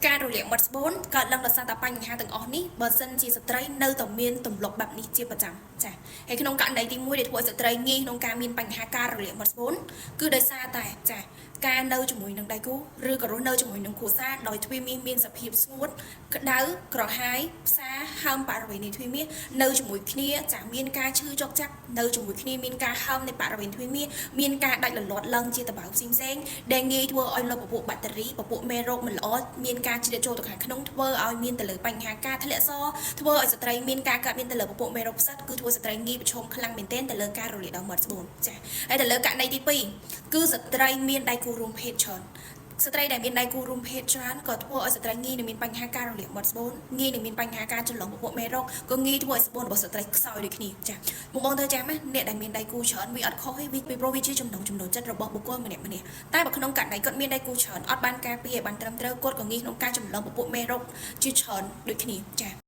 ការរលាកមាត់ស្បូនកើតឡើងដោយសារតែបញ្ហាទាំងអស់នេះបើសិនជាស្ត្រីនៅតែមានទម្លាប់បែបនេះជាប្រចាំចា៎ហើយក្នុងករណីទី1ដែលធ្វើឲ្យស្ត្រីងាយក្នុងការមានបញ្ហាការរលាកមាត់ស្បូនគឺដោយសារតែចា៎ការនៅជាមួយនឹងដៃគូឬក៏រស់នៅជាមួយនឹងគ្រួសារដោយទ្វេមាសមានសភាពស្ងួតក្តៅក្រហាយផ្សាហើមបរិវេណនៃទ្វេមាសនៅជាមួយគ្នាចា៎មានការឈឺចុកចាក់នៅជាមួយគ្នាមានការហើមនៃបរិវេណទ្វេមាសមានការដាច់លលាត់ឡើងជាតបៅផ្សេងៗដែលងាយធ្វើឲ្យលើពពួកបាក់តេរីពពួកមេរោគមិនល្អមានការជ្រៀតចូលទៅខាងក្នុងធ្វើឲ្យមានទៅលើបញ្ហាការធ្លាក់សធ្វើឲ្យស្ត្រីមានការកើតមានទៅលើពពួកមេរោគផ្សិតគឺធ្វើស្ត្រីងាយប្រឈមខ្លាំងមែនទែនទៅលើការរលាកដងមាត់ស្បូនចា៎ហើយទៅលើករណីទី2គឺស្ត្រីមានដៃគូរួមភេទច្រើនស្ត្រីដែលមានដៃគូរួមភេទច្រើនក៏ធ្វើឲ្យស្ត្រីងាយនឹងមានបញ្ហាការរលាកមាត់ស្បូនងាយនឹងមានបញ្ហាការច្រឡំពពួកមេរោគក៏ងាយធ្វើឲ្យស្បូនរបស់ស្ត្រីខ្សោយដូចគ្នាចា៎បងទៅចាំណាអ្នកដែលមានដៃគូច្រើនវាអត់ខុសទេវាពីព្រោះវាជាចំណងចិត្តរបស់បុគ្គលម្នាក់តែបើក្នុងករណីគាត់មានដៃគូច្រើនអត់បានការពារឲ្យបានត្រឹមត្រូវគាត់ក៏ងាយក្នុងការច្រឡំពពួកមេរោគជាច្រើនដូចគ្នាចា៎